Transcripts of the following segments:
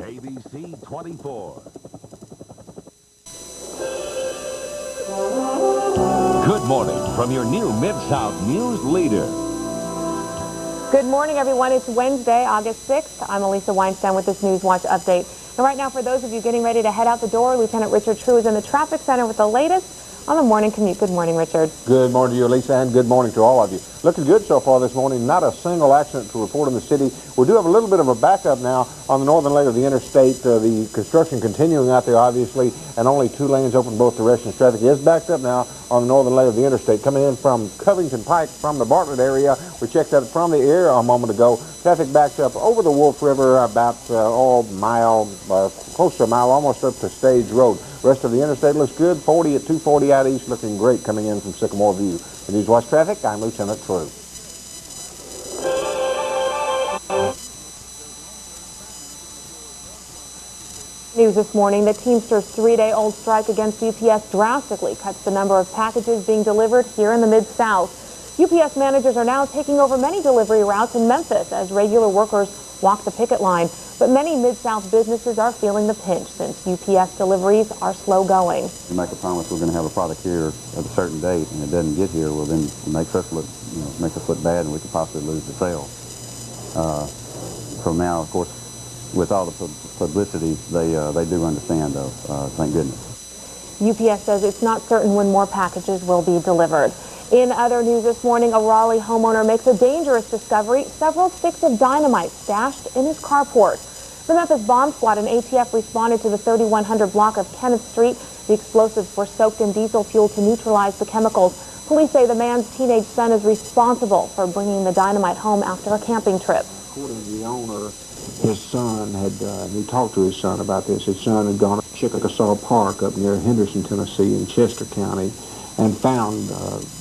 ABC 24. Good morning from your new Mid-South News leader. Good morning, everyone. It's Wednesday, August 6th. I'm Elisa Weinstein with this NewsWatch update. And right now, for those of you getting ready to head out the door, Lieutenant Richard True is in the traffic center with the latest on the morning commute. Good morning, Richard. Good morning to you, Elisa, and good morning to all of you. Looking good so far this morning. Not a single accident to report in the city. We do have a little bit of a backup now on the northern leg of the interstate. The construction continuing out there, obviously, and only 2 lanes open both directions. Traffic is backed up now on the northern leg of the interstate. Coming in from Covington Pike from the Bartlett area. We checked that from the air a moment ago. Traffic backed up over the Wolf River about close to a mile, almost up to Stage Road. Rest of the interstate looks good. 40 at 240 out east, looking great coming in from Sycamore View. For NewsWatch Traffic, I'm Lieutenant True. News this morning, the Teamsters' 3-day-old strike against UPS drastically cuts the number of packages being delivered here in the Mid-South. UPS managers are now taking over many delivery routes in Memphis as regular workers walk the picket line. But many Mid-South businesses are feeling the pinch since UPS deliveries are slow going. You make a promise we're going to have a product here at a certain date and it doesn't get here, well then it makes us look bad and we could possibly lose the sale. From now, of course, with all the publicity, they do understand though, thank goodness. UPS says it's not certain when more packages will be delivered. In other news this morning, a Raleigh homeowner makes a dangerous discovery: several sticks of dynamite stashed in his carport. The Memphis Bomb Squad and ATF responded to the 3100 block of Kenneth Street. The explosives were soaked in diesel fuel to neutralize the chemicals. Police say the man's teenage son is responsible for bringing the dynamite home after a camping trip. According to the owner, his son he talked to his son about this. His son had gone to Chickasaw Park up near Henderson, Tennessee in Chester County and found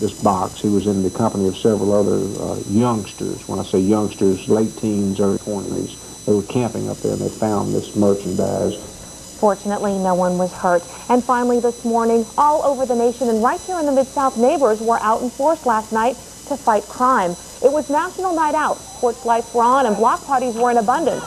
this box. He was in the company of several other youngsters. When I say youngsters, late teens, early 20s. They were camping up there and they found this merchandise. Fortunately, no one was hurt. And finally this morning, all over the nation and right here in the Mid-South, neighbors were out in force last night to fight crime. It was National Night Out. Porch lights were on and block parties were in abundance.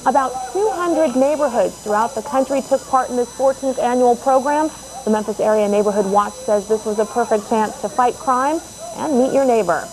About 200 neighborhoods throughout the country took part in this 14th annual program. The Memphis Area Neighborhood Watch says this was a perfect chance to fight crime and meet your neighbor.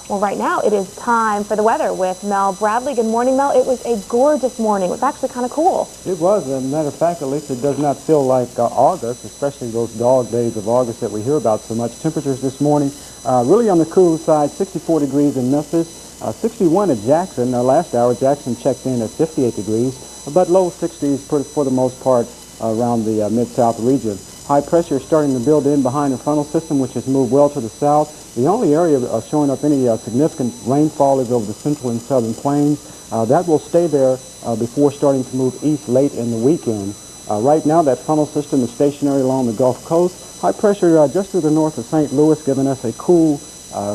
Well, right now it is time for the weather with Mel Bradley. Good morning, Mel. It was a gorgeous morning. It was actually kind of cool. It was. As a matter of fact, at least it does not feel like August, especially those dog days of August that we hear about so much. Temperatures this morning really on the cool side, 64 degrees in Memphis, 61 at Jackson. Last hour, Jackson checked in at 58 degrees, but low 60s for the most part around the Mid-South region. High pressure is starting to build in behind the frontal system, which has moved well to the south. The only area showing up any significant rainfall is over the central and southern plains. That will stay there before starting to move east late in the weekend. Right now, that frontal system is stationary along the Gulf Coast. High pressure just to the north of St. Louis, giving us a cool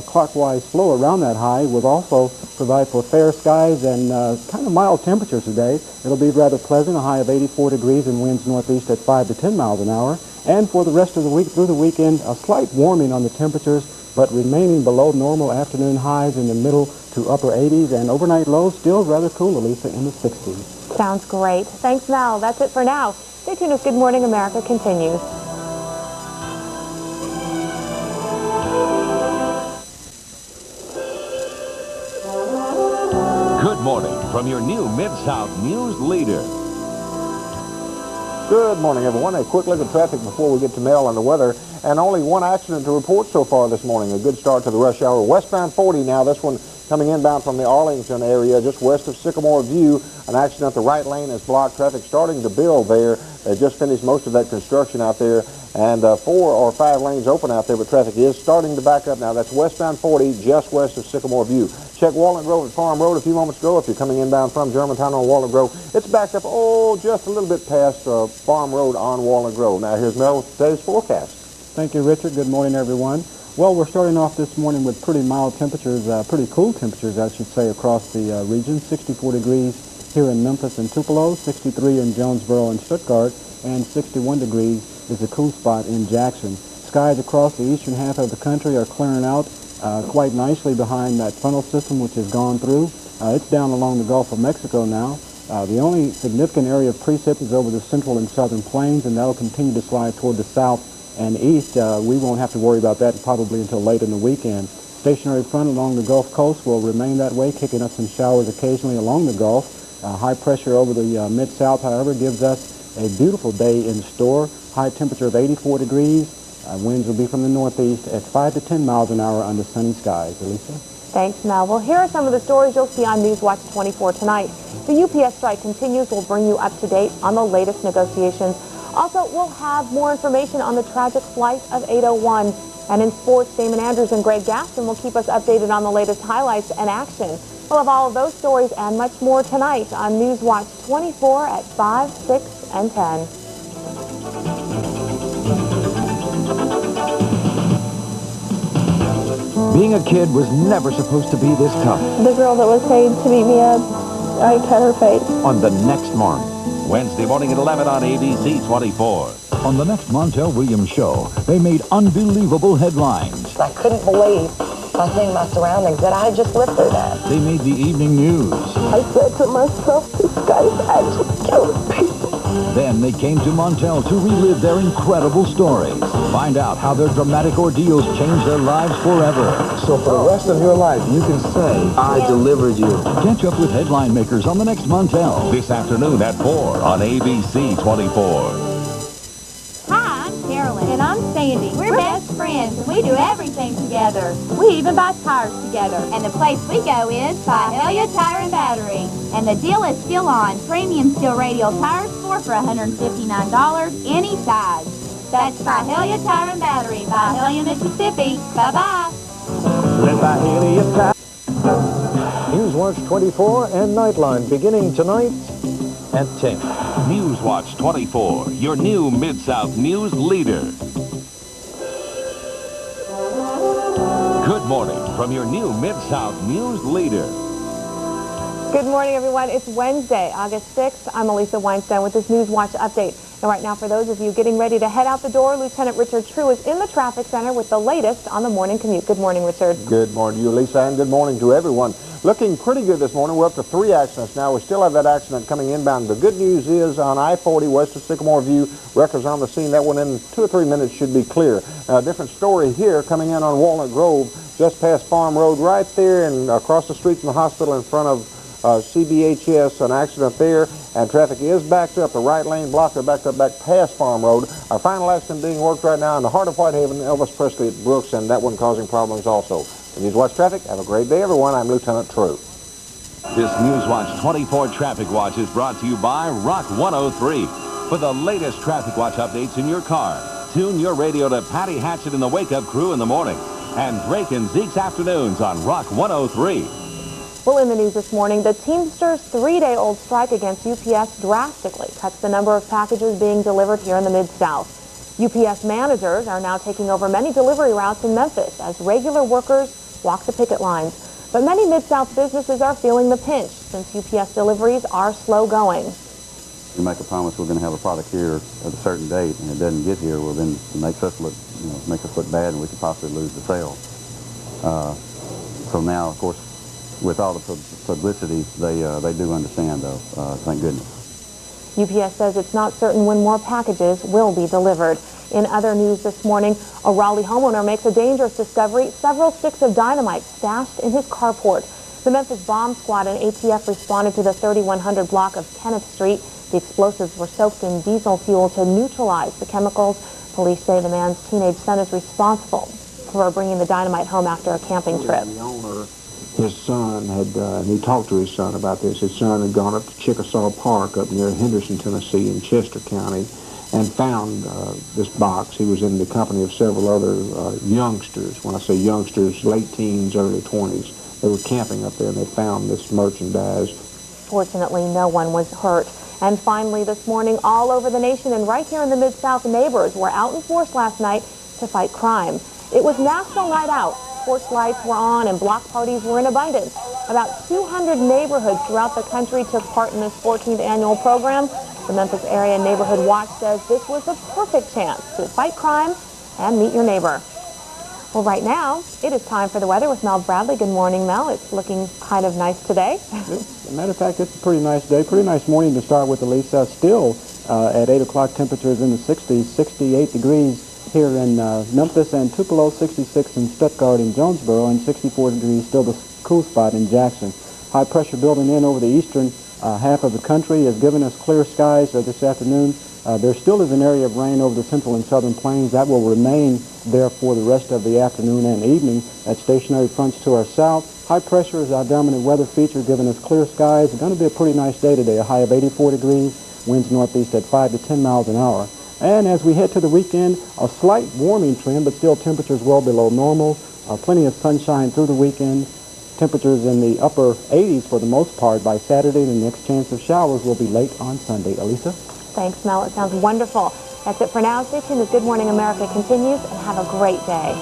clockwise flow around that high, will also provide for fair skies and kind of mild temperatures today. It'll be rather pleasant, a high of 84 degrees and winds northeast at 5 to 10 miles an hour. And for the rest of the week, through the weekend, a slight warming on the temperatures, but remaining below normal afternoon highs in the middle to upper 80s, and overnight lows still rather cool, Elisa, in the 60s. Sounds great. Thanks, Mel. That's it for now. Stay tuned as Good Morning America continues. Good morning from your new Mid-South News leader. Good morning, everyone. A quick look at traffic before we get to Mel and the weather. And only one accident to report so far this morning. A good start to the rush hour. Westbound 40 now. This one coming inbound from the Arlington area, just west of Sycamore View. An accident at the right lane is blocked. Traffic starting to build there. They just finished most of that construction out there. And 4 or 5 lanes open out there, but traffic is starting to back up now. That's westbound 40, just west of Sycamore View. Check Walnut Grove at Farm Road a few moments ago. If you're coming inbound from Germantown on Walnut Grove, it's backed up, just a little bit past Farm Road on Walnut Grove. Now here's Mel with today's forecast. Thank you, Richard. Good morning, everyone. Well, we're starting off this morning with pretty mild temperatures, pretty cool temperatures, I should say, across the region. 64 degrees here in Memphis and Tupelo, 63 in Jonesboro and Stuttgart, and 61 degrees is a cool spot in Jackson. Skies across the eastern half of the country are clearing out quite nicely behind that frontal system which has gone through. It's down along the Gulf of Mexico now. The only significant area of precip is over the central and southern plains, and that'll continue to slide toward the south and east. We won't have to worry about that probably until late in the weekend. Stationary front along the Gulf Coast will remain that way, kicking up some showers occasionally along the Gulf. High pressure over the mid-south, however, gives us a beautiful day in store. High temperature of 84 degrees. Winds will be from the northeast at 5 to 10 miles an hour under sunny skies. Elisa? Thanks, Mel. Well, here are some of the stories you'll see on NewsWatch 24 tonight. The UPS strike continues. We'll bring you up to date on the latest negotiations. Also, we'll have more information on the tragic flight of 801. And in sports, Damon Andrews and Greg Gaston will keep us updated on the latest highlights and action. We'll have all of those stories and much more tonight on NewsWatch 24 at 5, 6, and 10. Being a kid was never supposed to be this tough. The girl that was paid to beat me up, I cut her face. On the next morning, Wednesday morning at 11 on ABC 24. On the next Montel Williams show, they made unbelievable headlines. I couldn't believe by seeing my surroundings that I had just lived through that. They made the evening news. I said to myself, this guy's actually killing people. Then they came to Montel to relive their incredible stories. Find out how their dramatic ordeals changed their lives forever. So for the rest of your life, you can say, I delivered you. Catch up with headline makers on the next Montel. This afternoon at 4 on ABC 24. Hi, I'm Carolyn. And I'm Sandy. We're best friends, and we do everything together. We even buy tires together. And the place we go is Fihelia Tire and Battery. And the deal is still on. Premium steel radial tires for $159, any size. That's Fihelia Tire and Battery, Fihelia, Mississippi. Bye-bye. NewsWatch 24 and Nightline beginning tonight at 10. NewsWatch 24, your new Mid-South news leader. Good morning from your new Mid-South news leader. Good morning, everyone. It's Wednesday, August 6th. I'm Elisa Weinstein with this NewsWatch update. And right now, for those of you getting ready to head out the door, Lieutenant Richard True is in the traffic center with the latest on the morning commute. Good morning, Richard. Good morning to you, Lisa, and good morning to everyone. Looking pretty good this morning. We're up to 3 accidents now. We still have that accident coming inbound. The good news is on I-40 west of Sycamore View, wreckers on the scene. That one in 2 or 3 minutes should be clear. Now, a different story here coming in on Walnut Grove, just past Farm Road, right there and across the street from the hospital in front of CBHS, an accident there, and traffic is backed up. The right lane blocked. They're backed up back past Farm Road. Our final accident being worked right now in the heart of Whitehaven, Elvis Presley at Brooks, and that one causing problems also. NewsWatch Traffic, have a great day, everyone. I'm Lieutenant True. This NewsWatch 24 Traffic Watch is brought to you by Rock 103. For the latest Traffic Watch updates in your car, tune your radio to Patty Hatchett and the Wake Up Crew in the morning, and Drake and Zeke's afternoons on Rock 103. Well, in the news this morning, the Teamsters' 3-day-old strike against UPS drastically cuts the number of packages being delivered here in the Mid-South. UPS managers are now taking over many delivery routes in Memphis as regular workers walk the picket lines. But many Mid-South businesses are feeling the pinch since UPS deliveries are slow going. We make a promise we're going to have a product here at a certain date, and it doesn't get here, well, then it makes us look bad, and we could possibly lose the sale. So now, of course, with all the publicity, they do understand, though, thank goodness. UPS says it's not certain when more packages will be delivered. In other news this morning, a Raleigh homeowner makes a dangerous discovery: several sticks of dynamite stashed in his carport. The Memphis Bomb Squad and ATF responded to the 3100 block of Kenneth Street. The explosives were soaked in diesel fuel to neutralize the chemicals. Police say the man's teenage son is responsible for bringing the dynamite home after a camping trip. The owner, his son had, and he talked to his son about this. His son had gone up to Chickasaw Park up near Henderson, Tennessee in Chester County and found this box. He was in the company of several other youngsters. When I say youngsters, late teens, early 20s. They were camping up there and they found this merchandise. Fortunately, no one was hurt. And finally, this morning, all over the nation and right here in the Mid-South, neighbors were out in force last night to fight crime. It was National Night Out. Porch lights were on and block parties were in abundance. About 200 neighborhoods throughout the country took part in this 14th annual program. The Memphis Area Neighborhood Watch says this was the perfect chance to fight crime and meet your neighbor. Well, right now, it is time for the weather with Mel Bradley. Good morning, Mel. It's looking kind of nice today. As a matter of fact, it's a pretty nice day. Pretty nice morning to start with, Elisa. Still at 8 o'clock, temperatures in the 60s, 68 degrees here in Memphis, and Tupelo, 66 in Stuttgart and Jonesboro, and 64 degrees, still the cool spot in Jackson. High pressure building in over the eastern half of the country has given us clear skies this afternoon. There still is an area of rain over the central and southern plains. That will remain there for the rest of the afternoon and evening. At stationary fronts to our south. High pressure is our dominant weather feature, giving us clear skies. It's going to be a pretty nice day today. A high of 84 degrees, winds northeast at 5 to 10 miles an hour. And as we head to the weekend, a slight warming trend, but still temperatures well below normal. Plenty of sunshine through the weekend. Temperatures in the upper 80s for the most part by Saturday. The next chance of showers will be late on Sunday. Elisa? Thanks, Mel. It sounds wonderful. That's it for now. Stay tuned as Good Morning America continues, and have a great day.